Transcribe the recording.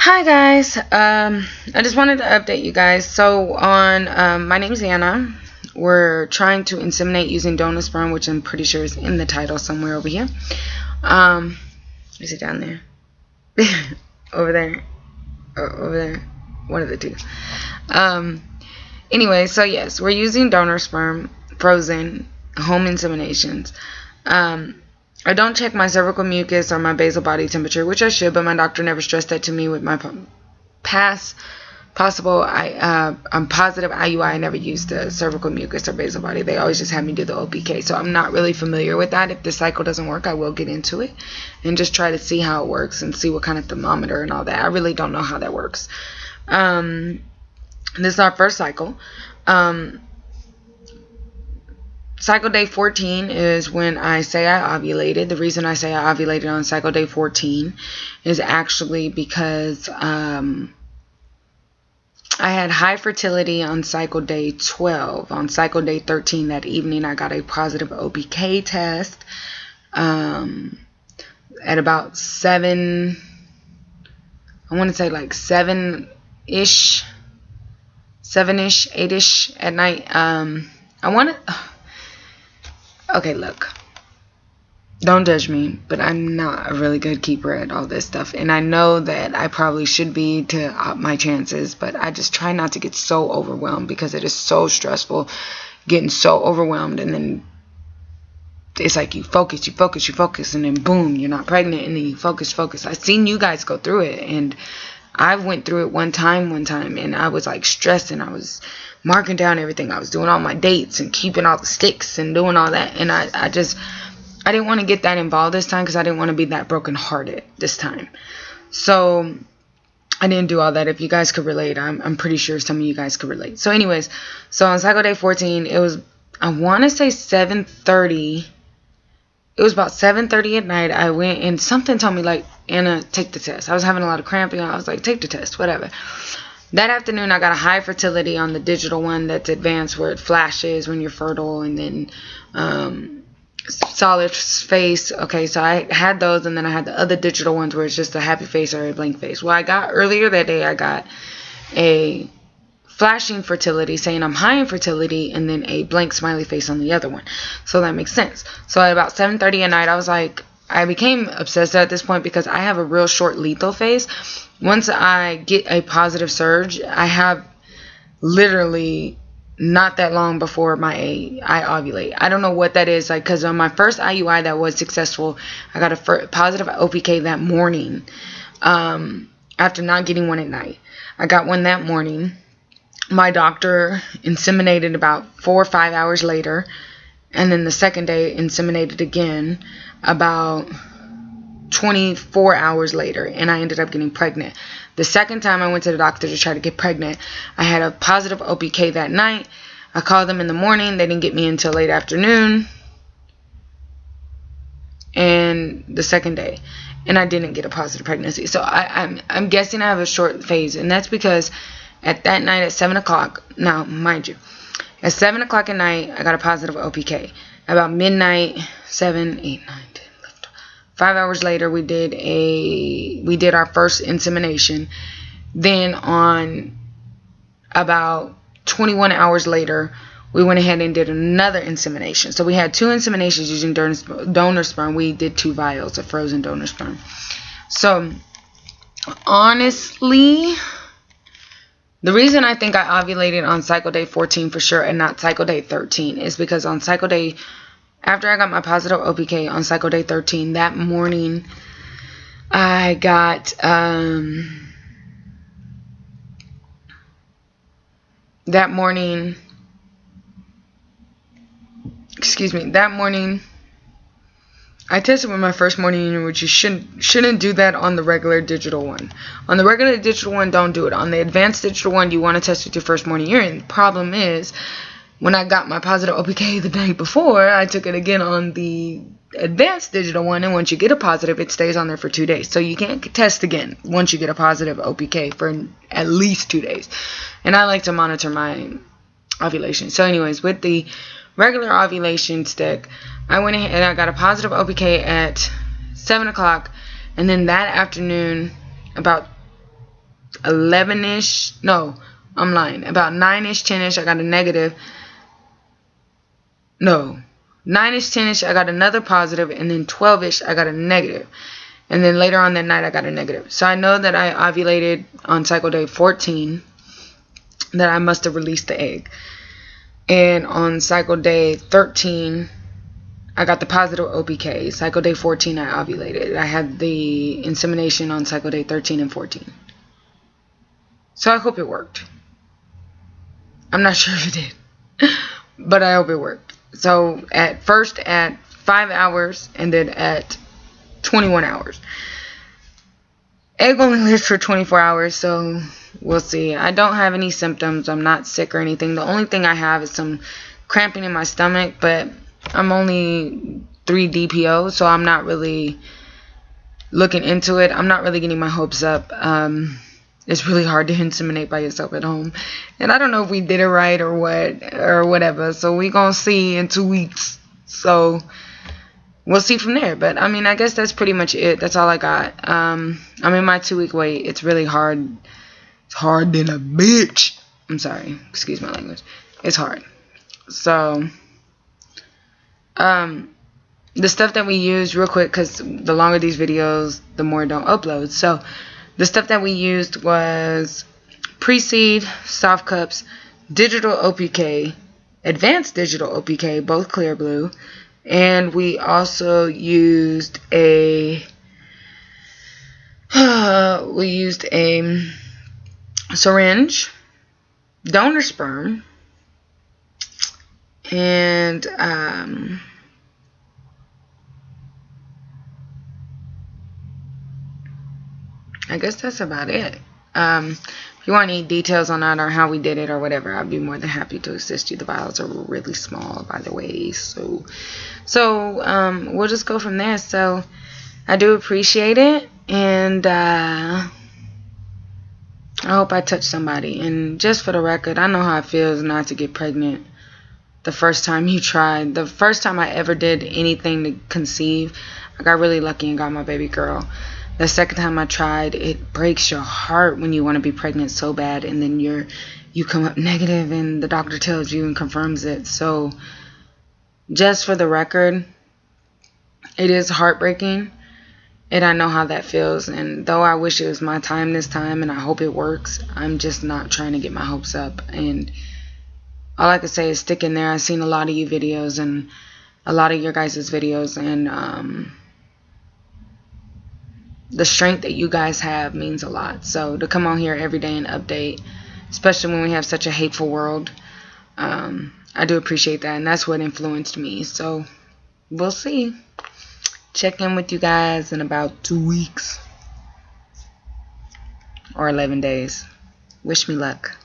Hi guys, I just wanted to update you guys. So on my name's Anna. We're trying to inseminate using donor sperm, which I'm pretty sure is in the title somewhere over here. Is it down there? Over there? Or over there? One of the two. Anyway, so yes, we're using donor sperm, frozen, home inseminations. I don't check my cervical mucus or my basal body temperature, which I should, but my doctor never stressed that to me with my past possible I'm positive IUI. I never used the cervical mucus or basal body. They always just had me do the OPK, so I'm not really familiar with that. If the cycle doesn't work, I will get into it and just try to see how it works and see what kind of thermometer and all that. I really don't know how that works. This is our first cycle. Cycle day 14 is when I say I ovulated. The reason I say I ovulated on cycle day 14 is actually because I had high fertility on cycle day 12. On cycle day 13 that evening, I got a positive OPK test at about 7, I want to say like 7-ish, 8-ish at night. Okay, look, don't judge me, but I'm not a really good keeper at all this stuff. And I know that I probably should be to up my chances, but I just try not to get so overwhelmed because it is so stressful getting so overwhelmed. And then it's like you focus, and then boom, you're not pregnant. And then you focus. I've seen you guys go through it, and I went through it one time, and I was like stressing. I was marking down everything. I was doing all my dates and keeping all the sticks and doing all that. And I didn't want to get that involved this time because I didn't want to be that brokenhearted this time. So I didn't do all that. If you guys could relate, I'm pretty sure some of you guys could relate. So anyways, so on cycle day 14, it was, I want to say 7:30. It was about 7:30 at night. I went and something told me, like, Anna, take the test. I was having a lot of cramping. I was like, take the test, whatever. That afternoon, I got a high fertility on the digital one that's advanced, where it flashes when you're fertile, and then solid face. Okay, so I had those, and then I had the other digital ones where it's just a happy face or a blank face. Well, I got earlier that day, I got a flashing fertility saying I'm high in fertility, and then a blank smiley face on the other one. So that makes sense. So at about 7:30 at night, I was like, I became obsessed at this point because I have a real short lethal phase. Once I get a positive surge, I have literally not that long before I ovulate. I don't know what that is, like, because on my first IUI that was successful, I got a positive OPK that morning after not getting one at night. I got one that morning. My doctor inseminated about 4 or 5 hours later, and then the second day inseminated again about 24 hours later, and I ended up getting pregnant. The second time I went to the doctor to try to get pregnant, I had a positive OPK that night. I called them in the morning. They didn't get me until late afternoon, and the second day, and I didn't get a positive pregnancy. So I'm guessing I have a short phase, and that's because at that night at 7 o'clock, now mind you, at 7 o'clock at night, I got a positive OPK. About midnight, 7, 8, 9, 10, 11, 5 hours later, we did our first insemination. Then on about 21 hours later, we went ahead and did another insemination. So we had 2 inseminations using donor sperm. We did 2 vials of frozen donor sperm. So honestly, the reason I think I ovulated on cycle day 14 for sure and not cycle day 13 is because on cycle day, after I got my positive OPK on cycle day 13, that morning I got, that morning I tested with my first morning unit, which you shouldn't do that on the regular digital one. On the regular digital one, don't do it. On the advanced digital one, you want to test with your first morning urine. The problem is, when I got my positive OPK the night before, I took it again on the advanced digital one, and once you get a positive, it stays on there for 2 days. So you can't test again once you get a positive OPK for at least 2 days. And I like to monitor my ovulation. So anyways, with the regular ovulation stick, I went ahead and I got a positive OPK at 7 o'clock, and then that afternoon, about 11-ish. No, I'm lying. About 9-ish, 10-ish, I got a negative. No, 9-ish, 10-ish, I got another positive, and then 12-ish, I got a negative. And then later on that night, I got a negative. So I know that I ovulated on cycle day 14, that I must have released the egg. And on cycle day 13, I got the positive OPK. Cycle day 14, I ovulated. I had the insemination on cycle day 13 and 14. So I hope it worked. I'm not sure if it did, but I hope it worked. So at first at 5 hours and then at 21 hours. Egg only lives for 24 hours, so we'll see. I don't have any symptoms. I'm not sick or anything. The only thing I have is some cramping in my stomach, but I'm only 3 DPO, so I'm not really looking into it. I'm not really getting my hopes up. It's really hard to inseminate by yourself at home, and I don't know if we did it right or what or whatever. So we gonna see in 2 weeks. So we'll see from there. But I mean, I guess that's pretty much it. That's all I got. I'm in my 2-week wait. It's really hard. It's hard than a bitch. I'm sorry. Excuse my language. It's hard. So, the stuff that we use real quick, because the longer these videos, the more don't upload. So, the stuff that we used was pre-seed, soft cups, digital OPK, advanced digital OPK, both clear blue. And we also used a syringe, donor sperm, and I guess that's about it. If you want any details on that or how we did it or whatever, I'd be more than happy to assist you. The vials are really small, by the way. So we'll just go from there. So I do appreciate it, and I hope I touched somebody. And just for the record, I know how it feels not to get pregnant the first time you tried. The first time I ever did anything to conceive, I got really lucky and got my baby girl. The second time I tried, it breaks your heart when you want to be pregnant so bad, and then you come up negative and the doctor tells you and confirms it. So just for the record, it is heartbreaking, and I know how that feels. And though I wish it was my time this time and I hope it works, I'm just not trying to get my hopes up. And all I can say is stick in there. I've seen a lot of you videos and a lot of your guys' videos, and the strength that you guys have means a lot. So to come on here every day and update, especially when we have such a hateful world, I do appreciate that, and that's what influenced me. So we'll see. Check in with you guys in about 2 weeks or 11 days. Wish me luck.